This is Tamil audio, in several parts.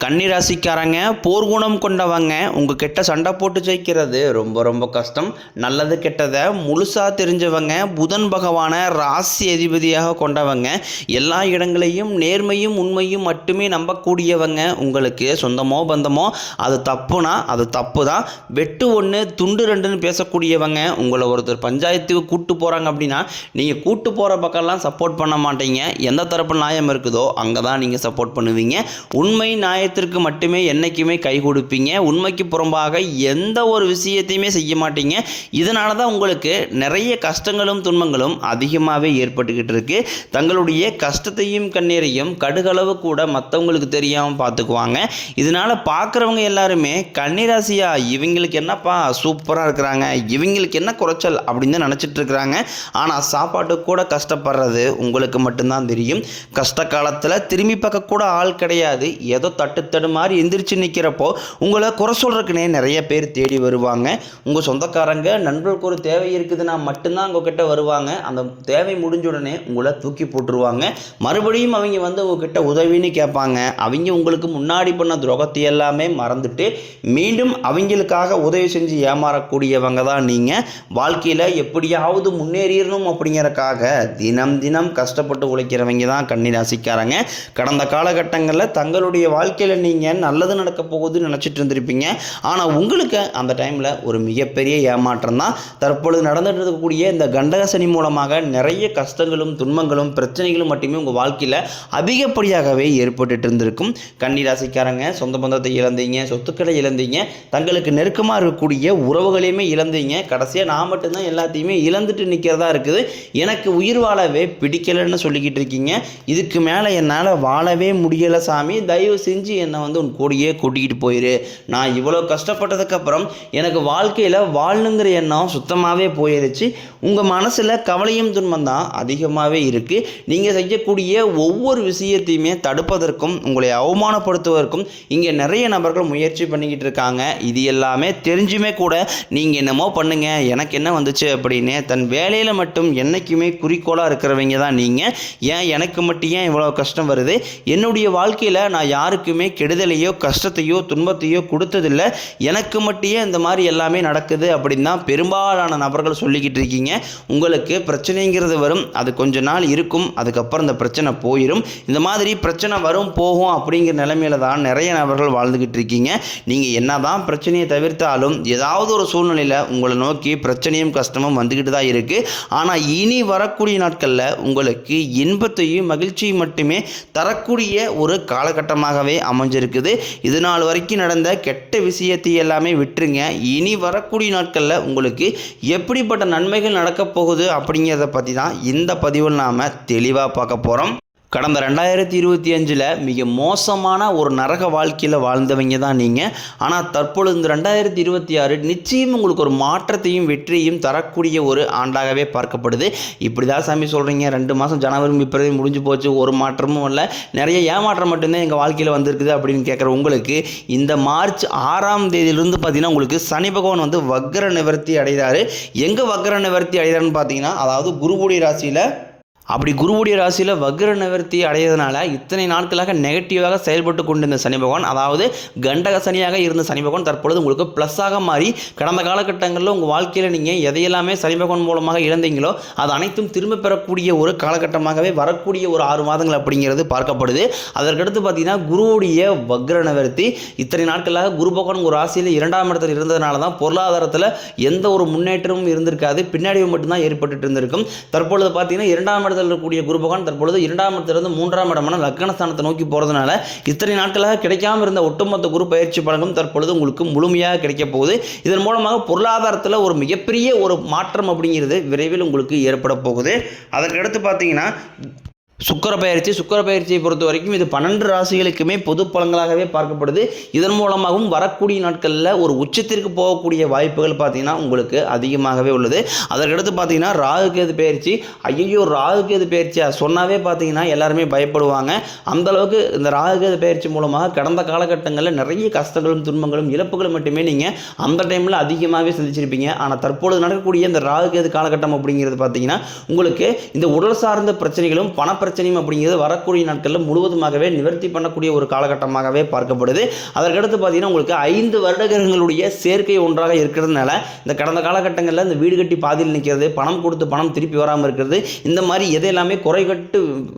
கன்னிராசிக்காரங்க போர்க்குணம் கொண்டவங்க உங்ககிட்ட சண்டை போட்டு ஜெயிக்கிறது ரொம்ப ரொம்ப கஷ்டம். நல்லது கெட்டதை முழுசாக தெரிஞ்சவங்க, புதன் பகவானை ராசி அதிபதியாக கொண்டவங்க, எல்லா இடங்களையும் நேர்மையும் உண்மையும் மட்டுமே நம்பக்கூடியவங்க. உங்களுக்கு சொந்தமோ பந்தமோ அது தப்புனா அது தப்பு தான், வெட்டு ஒன்று துண்டு ரெண்டுன்னு பேசக்கூடியவங்க. உங்களை ஒருத்தர் பஞ்சாயத்துக்கு கூட்டு போகிறாங்க அப்படின்னா நீங்கள் கூட்டு போகிற பக்கம்லாம் சப்போர்ட் பண்ண மாட்டீங்க. எந்த தரப்பு நியாயம் இருக்குதோ அங்கே தான் நீங்கள் சப்போர்ட் பண்ணுவீங்க. உண்மை நியாயத்திற்கு மட்டுமே என்னைக்குமே கை கொடுப்பீங்க. உண்மைக்கு புறம்பாக எந்த ஒரு விஷயத்தையுமே செய்ய மாட்டீங்க. இதனால தான் உங்களுக்கு நிறைய கஷ்டங்களும் துன்பங்களும் அதிகமாகவே ஏற்பட்டுக்கிட்டு இருக்கு. தங்களுடைய கஷ்டத்தையும் கண்ணீரையும் கடுகளவு கூட மற்றவங்களுக்கு தெரியாமல் பார்த்துக்குவாங்க. இதனால பார்க்குறவங்க எல்லாருமே கன்னிராசியா இவங்களுக்கு என்னப்பா சூப்பராக இருக்கிறாங்க, இவங்களுக்கு என்ன குறைச்சல் அப்படின்னு தான் நினச்சிட்டு இருக்கிறாங்க. ஆனால் சாப்பாட்டுக்கு கூட கஷ்டப்படுறது உங்களுக்கு மட்டும்தான் தெரியும். கஷ்ட காலத்தில் திரும்பி பார்க்க கூட ஆள் கிடையாது. ஏதோ தட்டு மாதிரி எந்திரிச்சு நிற்கிறப்போ உங்களை குறை சொல்கிறதுக்குனே நிறைய பேர் தேடி வருவாங்க. உங்கள் சொந்தக்காரங்க நண்பர்களுக்கு ஒரு தேவை இருக்குதுன்னா மட்டும்தான் உங்ககிட்ட வருவாங்க. அந்த தேவை முடிஞ்ச உடனே உங்களை தூக்கி போட்டுருவாங்க. மறுபடியும் அவங்க வந்து உங்ககிட்ட உதவின்னு கேட்பாங்க. அவங்க உங்களுக்கு முன்னாடி பண்ண துரோகத்தை எல்லாமே மறந்துட்டு மீண்டும் அவங்களுக்காக உதவி செஞ்சு ஏமாறக்கூடியவங்க தான் நீங்கள். வாழ்க்கையில் எப்படியாவது முன்னேறிடணும் அப்படிங்கிறக்காக தினம் தினம் கஷ்டப்பட்டு உழைக்கிறவங்க தான் கன்னிராசிக்காரங்க. கடந்த காலகட்டங்களில் தங்களுடைய வாழ்க்கையில் நீங்கள் நல்லது நடக்க போகுதுன்னு நினச்சிட்டு இருந்திருப்பீங்க. ஆனால் உங்களுக்கு அந்த டைமில் ஒரு மிகப்பெரிய ஏமாற்றம் தான். தற்பொழுது நடந்துட்டு இருக்கக்கூடிய இந்த கண்டக சனி மூலமாக நிறைய கஷ்டங்களும் துன்பங்களும் பிரச்சனைகளும் மட்டுமே உங்கள் வாழ்க்கையில் அதிகப்படியாகவே ஏற்பட்டு இருந்திருக்கும். கன்னிராசிக்காரங்க சொந்த பந்தத்தை இழந்தீங்க, சொத்துக்களை இழந்தீங்க, தங்களுக்கு நெருக்கமாக இருக்கக்கூடிய உறவுகளையுமே இழந்தீங்க. கடைசியாக நான் மட்டும்தான் எல்லாத்தையுமே இழந்துட்டு நிற்கிறதா இருக்குது, எனக்கு உயிர் வாழவே பிடிக்கலைன்னு சொல்லிக்கிட்டு இருக்கீங்க. இதுக்கு மேலே என்னால் வாழவே முடியலை சாமி, தயவு செஞ்சு என்னை வந்து உன் கூடியே கூட்டிகிட்டு போயிரு. நான் இவ்வளோ கஷ்டப்பட்டதுக்கப்புறம் எனக்கு வாழ்க்கையில் வாழணுங்கிற எண்ணம் சுத்தமாகவே போயிருச்சு. உங்கள் மனசில் கவலையும் துன்பம் தான் அதிகமாகவே இருக்குது. நீங்கள் செய்யக்கூடிய ஒவ்வொரு விஷயத்தையுமே தடுப்பதற்கும் உங்களை அவமானப்படுத்துவதற்கும் இங்கே நிறைய நபர்கள் முயற்சி பண்ணிக்கிட்டு இருக்காங்க. இது எல்லாமே தெரிஞ்சுமே கூட நீங்கள் என்னமோ பண்ணுங்க, எனக்கு என்ன வந்துச்சு அப்படின்னு தன் வேலையில் மட்டும் என்றைக்குமே குறிக்கோளாக இருக்கிறவங்க தான் நீங்கள். ஏன் எனக்கு மட்டும் ஏன் இவ்வளோ கஷ்டம் வருது, என்னுடைய வாழ்க்கையில் நான் யாருக்குமே கெடுதலையோ கஷ்டத்தையோ துன்பத்தையோ கொடுத்ததில்லை, எனக்கு மட்டும் இந்த மாதிரி எல்லாமே நடக்குது அப்படின்னு தான் பெரும்பாலான நபர்கள் சொல்லிக்கிட்டு இருக்கீங்க. உங்களுக்கு பிரச்சனைங்கிறது வரும், அது கொஞ்ச நாள் இருக்கும், அதுக்கப்புறம் இந்த பிரச்சனை போயிடும். இந்த மாதிரி பிரச்சனை வரும் போகும் அப்படிங்கிற நிலைமையில தான் நிறைய நபர்கள் வாழ்ந்துக்கிட்டு இருக்கீங்க. நீங்கள் என்ன தான் பிரச்சனையை தவிர்த்தாலும் ஏதாவது ஒரு சூழ்நிலையில் உங்களை நோக்கி பிரச்சனையும் கஷ்டமும் வந்துக்கிட்டு தான் இருக்குது. ஆனால் இனி வரக்கூடிய நாட்களில் உங்களுக்கு இன்பத்தையும் மகிழ்ச்சியும் மட்டுமே தரக்கூடிய ஒரு காலகட்டமாகவே அமைஞ்சிருக்குது. இது நாள் வரைக்கும் நடந்த கெட்ட விஷயத்தை எல்லாமே விட்டுருங்க. இனி வரக்கூடிய நாட்களில் உங்களுக்கு எப்படிப்பட்ட நன்மைகள் நடக்கப் போகுது அப்படிங்கிறத பற்றி தான் இந்த பதிவில் நாம் தெளிவாக பார்க்க போகிறோம். கடந்த 2025 மிக மோசமான ஒரு நரக வாழ்க்கையில் வாழ்ந்தவங்க தான் நீங்கள். ஆனால் தற்பொழுது இந்த 2026 நிச்சயம் உங்களுக்கு ஒரு மாற்றத்தையும் வெற்றியையும் தரக்கூடிய ஒரு ஆண்டாகவே பார்க்கப்படுது. இப்படி தான் சாமி சொல்கிறீங்க, 2 மாதம் ஜனவரி பிப்ரவரி முடிஞ்சு போச்சு, ஒரு மாற்றமும் இல்லை, நிறைய ஏமாற்றம் மட்டும்தான் எங்கள் வாழ்க்கையில் வந்திருக்குது அப்படின்னு கேட்குற உங்களுக்கு இந்த மார்ச் 6ஆம் தேதியிலிருந்து பார்த்தீங்கன்னா உங்களுக்கு சனி பகவான் வந்து வக்ர நிவர்த்தி அடைகிறாரு. எங்கே வக்ர நிவர்த்தி அடைகிறாருன்னு பார்த்தீங்கன்னா, அதாவது குருவுடைய ராசியில், அப்படி குருவுடைய ராசியில் வக்ர நிவர்த்தி அடையிறதுனால இத்தனை நாட்களாக நெகட்டிவாக செயல்பட்டு கொண்டிருந்த சனி பகவான், அதாவது கண்டக சனியாக இருந்த சனி பகவான் தற்பொழுது உங்களுக்கு ப்ளஸ்ஸாக மாறி கடந்த காலகட்டங்களில் உங்கள் வாழ்க்கையில் நீங்கள் எதையெல்லாமே சனி பகவான் மூலமாக இழந்தீங்களோ அது அனைத்தும் திரும்ப பெறக்கூடிய ஒரு காலகட்டமாகவே வரக்கூடிய ஒரு 6 மாதங்கள் அப்படிங்கிறது பார்க்கப்படுது. அதற்கடுத்து பார்த்தீங்கன்னா குருவுடைய வக்ர நிவர்த்தி, இத்தனை நாட்களாக குரு பகவான் ஒரு ராசியில் 2ஆம் இடத்தில் இருந்ததுனால தான் பொருளாதாரத்தில் எந்த ஒரு முன்னேற்றமும் இருந்திருக்காது, பின்னாடி மட்டும்தான் ஏற்பட்டு இருந்திருக்கும். தற்பொழுது பார்த்தீங்கன்னா 2ஆம் இருக்கக்கூடிய குரு பகவான் தற்பொழுது 2ஆம் இடத்திலிருந்து 3ஆம் இடமான லக்னஸ்தானத்தை நோக்கி போறதுனால இத்தனை நாட்களாக கிடைக்காம இருந்த ஒட்டுமொத்த குரு பயிற்சி பலன்களும் தற்பொழுது உங்களுக்கு முழுமையாக கிடைக்க போகுது. இதன் மூலமாக பொருளாதாரத்தில் ஒரு மிகப்பெரிய ஒரு மாற்றம் அப்படிங்கிறது விரைவில் உங்களுக்கு ஏற்பட போகுது. அதற்கடுத்து பார்த்தீங்கன்னா சுக்கிர பயிற்சியை பொறுத்த வரைக்கும் இது 12 ராசிகளுக்குமே பொது பலன்களாகவே பார்க்கப்படுது. இதன் மூலமாகவும் வரக்கூடிய நாட்களில் ஒரு உச்சத்திற்கு போகக்கூடிய வாய்ப்புகள் பார்த்தீங்கன்னா உங்களுக்கு அதிகமாகவே உள்ளது. அதற்கடுத்து பார்த்தீங்கன்னா ராகுகேது பயிற்சி, ஐயோ ராகுகேது பயிற்சியா சொன்னாவே பார்த்தீங்கன்னா எல்லாருமே பயப்படுவாங்க. அந்தளவுக்கு இந்த ராகுகேது பயிற்சி மூலமாக கடந்த காலகட்டங்களில் நிறைய கஷ்டங்களும் துன்பங்களும் இழப்புகளும் மட்டுமே நீங்கள் அந்த டைமில் அதிகமாகவே சந்திச்சிருப்பீங்க. ஆனால் தற்பொழுது நடக்கக்கூடிய இந்த ராகுகேது காலகட்டம் அப்படிங்கிறது பார்த்தீங்கன்னா உங்களுக்கு இந்த உடல் சார்ந்த பிரச்சனைகளும் பண பிரச்சனையும் அப்படிங்கிறது வரக்கூடிய நாட்களில் முழுவதுமாகவே நிவர்த்தி பண்ணக்கூடிய ஒரு காலகட்டமாகவே பார்க்கப்படுது. அதற்கடுத்து பார்த்தீங்கன்னா உங்களுக்கு 5 வருடங்களுடைய சேர்க்கை ஒன்றாக இருக்கிறதுனால இந்த கடந்த காலகட்டங்களில் இந்த வீடு கட்டி பாதியில் நிற்கிறது, பணம் கொடுத்து பணம் திருப்பி வராமல் இருக்கிறது, இந்த மாதிரி எதையெல்லாமே குறைகட்டு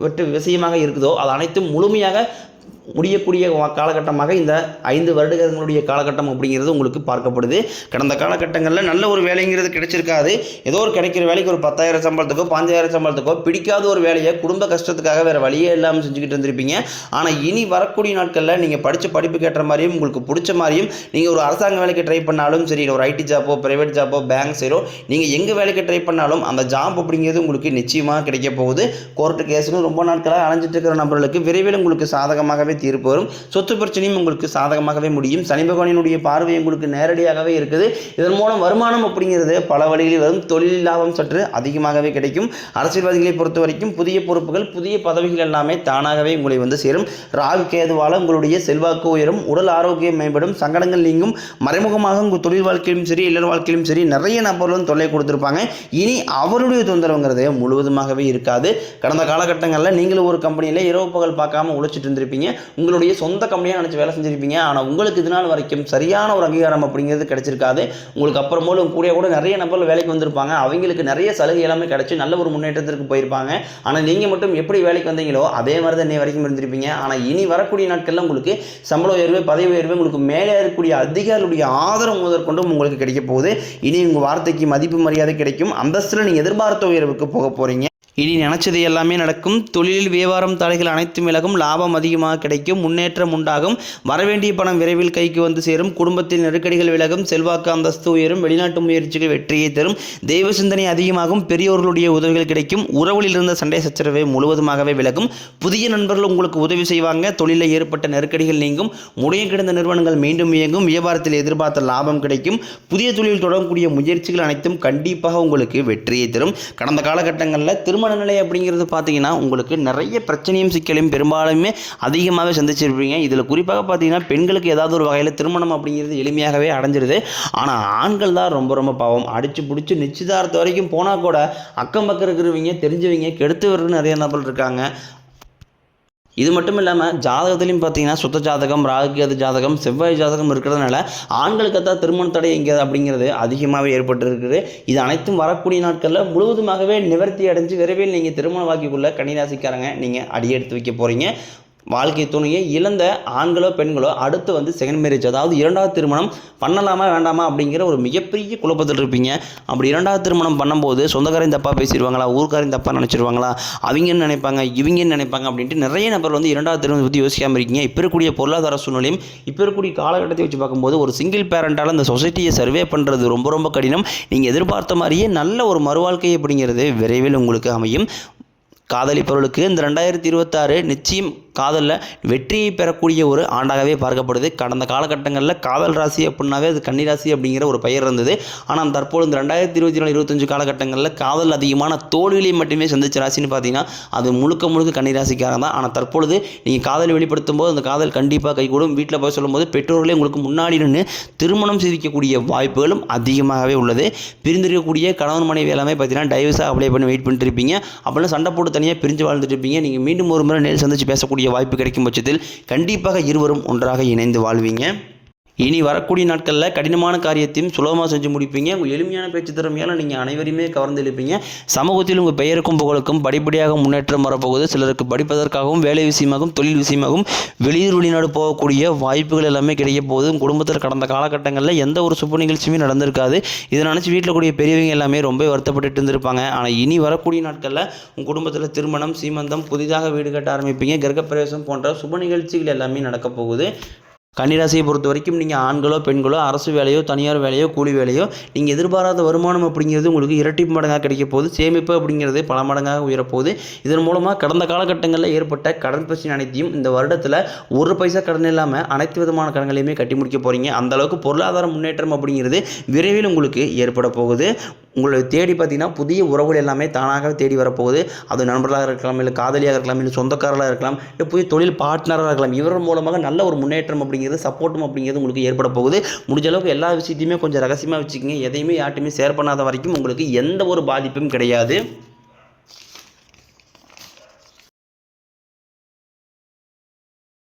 விஷயமாக இருக்குதோ அது அனைத்தும் முழுமையாக முடியக்கூடிய காலகட்டமாக இந்த 5 வருடங்களுடைய காலகட்டம் அப்படிங்கிறது உங்களுக்கு பார்க்கப்படுது. கடந்த காலகட்டங்களில் நல்ல ஒரு வேலைங்கிறது கிடைச்சிருக்காது. ஏதோ ஒரு கிடைக்கிற வேலைக்கு ஒரு 10,000 சம்பளத்துக்கோ 5,000 சம்பளத்துக்கோ பிடிக்காத ஒரு வேலையை குடும்ப கஷ்டத்துக்காக வேறு வழியே இல்லாமல் செஞ்சுக்கிட்டு இருந்திருப்பீங்க. ஆனால் இனி வரக்கூடிய நாட்களில் நீங்கள் படித்த படிப்புக்கு ஏற்ற மாதிரியும் உங்களுக்கு பிடிச்ச மாதிரியும் நீங்கள் ஒரு அரசாங்க வேலைக்கு ட்ரை பண்ணாலும் சரி, ஒரு ஐடி ஜாப்போ ப்ரைவேட் ஜாப்போ பேங்க் சைடோ நீங்கள் எங்கே வேலைக்கு ட்ரை பண்ணாலும் அந்த ஜாப் அப்படிங்கிறது உங்களுக்கு நிச்சயமாக கிடைக்க போகுது. கோர்ட்டு கேஸுன்னு ரொம்ப நாட்களாக அலைஞ்சிட்டு இருக்கிற நபர்களுக்கு விரைவில் உங்களுக்கு சாதகமாகவே தீர்ப்பு வரும். சொத்து பிரச்சனையும் உங்களுக்கு சாதகமாகவே முடியும். சனி பகவானினுடைய பார்வை உங்களுக்கு நேரடியாகவே இருக்குது. இதன் மூலம் வருமானம் அப்படிங்கிறது பல வழிகளில் வரும். தொழில் லாபம் சற்று அதிகமாகவே கிடைக்கும். அரசியல்வாதிகளை பொறுத்த வரைக்கும் புதிய பொறுப்புகள் புதிய பதவிகள் எல்லாமே தானாகவே உங்களை வந்து சேரும். ராகு கேதுவால உங்களுடைய செல்வாக்கு உயரும், உடல் ஆரோக்கியம் மேம்படும், சங்கடங்கள் நீங்கும். மறைமுகமாக உங்கள் தொழில் வாழ்க்கையிலும் சரி இல்லற வாழ்க்கையிலும் சரி நிறைய நபர்களும் தொல்லை கொடுத்துருப்பாங்க. இனி அவருடைய தொந்தரவுங்கிறது முழுவதுமாகவே இருக்காது. கடந்த காலகட்டங்களில் நீங்களும் ஒரு கம்பெனியில் இரவு பகல் பார்க்காம உழைச்சிட்டு இருந்திருப்பீங்க. உங்களுடைய சொந்த கம்பெனியாக நினச்சி வேலை செஞ்சுருப்பீங்க. ஆனால் உங்களுக்கு இது நாள் வரைக்கும் சரியான ஒரு அங்கீகாரம் அப்படிங்கிறது கிடைச்சிருக்காது. உங்களுக்கு அப்புறமோல கூட நிறைய நபர்கள் வேலைக்கு வந்திருப்பாங்க. அவங்களுக்கு நிறைய சலுகை எல்லாமே கிடைச்சி நல்ல ஒரு முன்னேற்றத்திற்கு போயிருப்பாங்க. ஆனால் நீங்கள் மட்டும் எப்படி வேலைக்கு வந்தீங்களோ அதே மாதிரி தான் வரைக்கும் இருந்திருப்பீங்க. ஆனால் இனி வரக்கூடிய நாட்களில் உங்களுக்கு சம்பள உயர்வு பதவி உயர்வு உங்களுக்கு மேலே இருக்கக்கூடிய அதிகாரிகளுடைய ஆதரவு முதற்கொண்டும் உங்களுக்கு கிடைக்க போகுது. இனி உங்கள் வார்த்தைக்கு மதிப்பு மரியாதை கிடைக்கும். அந்தஸ்தில் நீங்கள் எதிர்பார்த்த உயர்வுக்கு போக போகிறீங்க. இனி நினச்சது எல்லாமே நடக்கும். தொழிலில் வியாபாரம் தடைகள் அனைத்தும் விலகும். லாபம் அதிகமாக கிடைக்கும். முன்னேற்றம் உண்டாகும். வரவேண்டிய பணம் விரைவில் கைக்கு வந்து சேரும். குடும்பத்தில் நெருக்கடிகள் விலகும். செல்வாக்கு அந்தஸ்து உயரும். வெளிநாட்டு முயற்சிகள் வெற்றியை தரும். தெய்வ சிந்தனை அதிகமாகும். பெரியோர்களுடைய உதவிகள் கிடைக்கும். உறவுகளில் இருந்த சண்டை சச்சரவை முழுவதுமாகவே விலகும். புதிய நண்பர்கள் உங்களுக்கு உதவி செய்வாங்க. தொழிலில் ஏற்பட்ட நெருக்கடிகள் நீங்கும். முடைய கிடந்த நிறுவனங்கள் மீண்டும் இயங்கும். வியாபாரத்தில் எதிர்பார்த்த லாபம் கிடைக்கும். புதிய தொழில் தொடங்கக்கூடிய முயற்சிகள் அனைத்தும் கண்டிப்பாக உங்களுக்கு வெற்றியை தரும். கடந்த காலகட்டங்களில் திருமண நிலை அப்படிங்கிறது பார்த்தீங்கன்னா உங்களுக்கு நிறைய பிரச்சனையும் சிக்கலையும் பெரும்பாலுமே அதிகமாகவே சந்திச்சிருப்பீங்க. இதில் குறிப்பாக பார்த்தீங்கன்னா பெண்களுக்கு ஏதாவது ஒரு வகையில் திருமணம் அப்படிங்கிறது எளிமையாகவே அடைஞ்சிருது. ஆனால் ஆண்கள் தான் ரொம்ப ரொம்ப பாவம். அடித்து பிடிச்சி நிச்சயதார்த்தம் வரைக்கும் போனால் கூட அக்கம் பக்கம் இருக்கிறவங்க தெரிஞ்சவங்க கெடுத்து வர்றது நிறைய நபர்கள் இருக்காங்க. இது மட்டும் இல்லாமல் ஜாதகத்துலையும் பார்த்தீங்கன்னா சுத்த ஜாதகம் ராகுகேது ஜாதகம் செவ்வாய் ஜாதகம் இருக்கிறதுனால ஆண்களுக்கு தான் திருமண தடை எங்கே அப்படிங்கிறது அதிகமாகவே ஏற்பட்டு இருக்குது. இது அனைத்தும் வரக்கூடிய நாட்களில் முழுவதுமாகவே நிவர்த்தி அடைஞ்சு விரைவில் நீங்கள் திருமண வாக்கிக்குள்ளே கன்னிராசிக்காரங்க நீங்கள் அடியெடுத்து வைக்க போகிறீங்க. வாழ்க்கை துணையை இழந்த ஆண்களோ பெண்களோ அடுத்து வந்து செகண்ட் மேரேஜ் அதாவது இரண்டாவது திருமணம் பண்ணலாமா வேண்டாமா அப்படிங்கிற ஒரு மிகப்பெரிய குழப்பத்தில் இருப்பீங்க. அப்படி இரண்டாவது திருமணம் பண்ணும்போது சொந்தக்காரையும் தப்பாக பேசிடுவாங்களா, ஊர்க்காரையும் தப்பாக நினச்சிருவாங்களா, அவங்கன்னு நினைப்பாங்க இவங்கன்னு நினைப்பாங்க அப்படின்ட்டு நிறைய நபர் வந்து இரண்டாவது திருமணத்தை பற்றி யோசிக்காமல் இருக்கீங்க. இப்போ இருக்கக்கூடிய பொருளாதார சூழ்நிலையும் இப்போ இருக்கக்கூடிய காலகட்டத்தை வச்சு பார்க்கும்போது ஒரு சிங்கிள் பேரண்டால் அந்த சொசைட்டியை சர்வே பண்ணுறது ரொம்ப ரொம்ப கடினம். நீங்கள் எதிர்பார்த்த மாதிரியே நல்ல ஒரு மறுவாழ்க்கை அப்படிங்கிறது விரைவில் உங்களுக்கு அமையும். காதலிப்பவர்களுக்கு இந்த 2026 நிச்சயம் காதலில் வெற்றியை பெறக்கூடிய ஒரு ஆண்டாகவே பார்க்கப்படுது. கடந்த காலகட்டங்களில் காதல் ராசி அப்படின்னாவே அது கன்னிராசி அப்படிங்கிற ஒரு பெயர் இருந்தது. ஆனால் தற்போது இந்த 2024-25 காலகட்டங்களில் காதல் அதிகமான தோல்விகளை மட்டுமே சந்திச்ச ராசின்னு பார்த்தீங்கன்னா அது முழுக்க கன்னிராசிக்காக தான். ஆனால் தற்பொழுது நீங்கள் காதலை வெளிப்படுத்தும் போது அந்த காதல் கண்டிப்பாக கைகூடும். வீட்டில் போய் சொல்லும்போது பெற்றோர்களே உங்களுக்கு முன்னாடி நின்று திருமணம் செய்திக்கக்கூடிய வாய்ப்புகளும் அதிகமாகவே உள்ளது. பிரிந்திருக்கக்கூடிய கணவன் மனைவி எல்லாமே பார்த்தீங்கன்னா டைவர்ஸாக அப்ளை பண்ணி வெயிட் பண்ணிட்டு இருப்பீங்க. அப்படின்னா சண்டை போட்டு தனியாக பிரிஞ்சு வாழ்ந்துட்டு இருப்பீங்க. நீங்கள் மீண்டும் ஒரு முறை நேரில் சந்தித்து பேசக்கூடிய வாய்ப்பு கிடைக்கும் பட்சத்தில் கண்டிப்பாக இருவரும் ஒன்றாக இணைந்து வாழ்வீங்க. இனி வரக்கூடிய நாட்களில் கடினமான காரியத்தையும் சுலபமாக செஞ்சு முடிப்பீங்க. உங்கள் எளிமையான பேச்சு திறமையால் நீங்கள் அனைவரையுமே கவர்ந்து எழுப்பீங்க. சமூகத்தில் உங்கள் பெயருக்கும் புகழுக்கும் படிப்படியாக முன்னேற்றம் வரப்போகுது. சிலருக்கு படிப்பதற்காகவும் வேலை விஷயமாகவும் தொழில் விஷயமாகவும் வெளிநாடு போகக்கூடிய வாய்ப்புகள் எல்லாமே கிடைக்க போகுது. உங்கள் குடும்பத்தில் கடந்த காலகட்டங்களில் எந்த ஒரு சுப நிகழ்ச்சியுமே நடந்திருக்காது. இதை நினச்சி வீட்டில் கூடிய பெரியவங்க எல்லாமே ரொம்ப வருத்தப்பட்டு இருந்திருப்பாங்க. ஆனால் இனி வரக்கூடிய நாட்களில் உங்கள் குடும்பத்தில் திருமணம் சீமந்தம் புதிதாக வீடு கட்ட ஆரம்பிப்பீங்க. கிரகப்பிரவேசம் போன்ற சுப நிகழ்ச்சிகள் எல்லாமே நடக்க போகுது. கன்னிராசியை பொறுத்த வரைக்கும் நீங்கள் ஆண்களோ பெண்களோ அரசு வேலையோ தனியார் வேலையோ கூலி வேலையோ நீங்கள் எதிர்பாராத வருமானம் அப்படிங்கிறது உங்களுக்கு இரட்டிப்பு மடங்காக கிடைக்க போகுது. சேமிப்பு அப்படிங்கிறது பல மடங்காக உயரப்போகுது. இதன் மூலமாக கடந்த காலகட்டங்களில் ஏற்பட்ட கடன் பிரச்சனை அனைத்தையும் இந்த வருடத்தில் ஒரு பைசா கடன் இல்லாமல் அனைத்து விதமான கடன்களையுமே கட்டி முடிக்க போகிறீங்க. அந்தளவுக்கு பொருளாதார முன்னேற்றம் அப்படிங்கிறது விரைவில் உங்களுக்கு ஏற்பட போகுது. உங்களை தேடி பார்த்தீங்கன்னா புதிய உறவுகள் எல்லாமே தானாக தேடி வரப்போகுது. அது நண்பர்களாக இருக்கலாம், இல்லை காதலியாக இருக்கலாம், இல்லை சொந்தக்காரர்களாக இருக்கலாம், இல்லை புதிய தொழில் பார்ட்னராக இருக்கலாம். இவர் மூலமாக நல்ல ஒரு முன்னேற்றம் அப்படிங்கிறது சப்போர்ட்டும் அப்படிங்கிறது உங்களுக்கு ஏற்பட போகுது. முடிஞ்ச அளவுக்கு எல்லா விஷயத்தையுமே கொஞ்சம் ரகசியமாக வச்சுக்கோங்க. எதையுமே யார்ட்டுமே ஷேர் பண்ணாத வரைக்கும் உங்களுக்கு எந்த ஒரு பாதிப்பும் கிடையாது.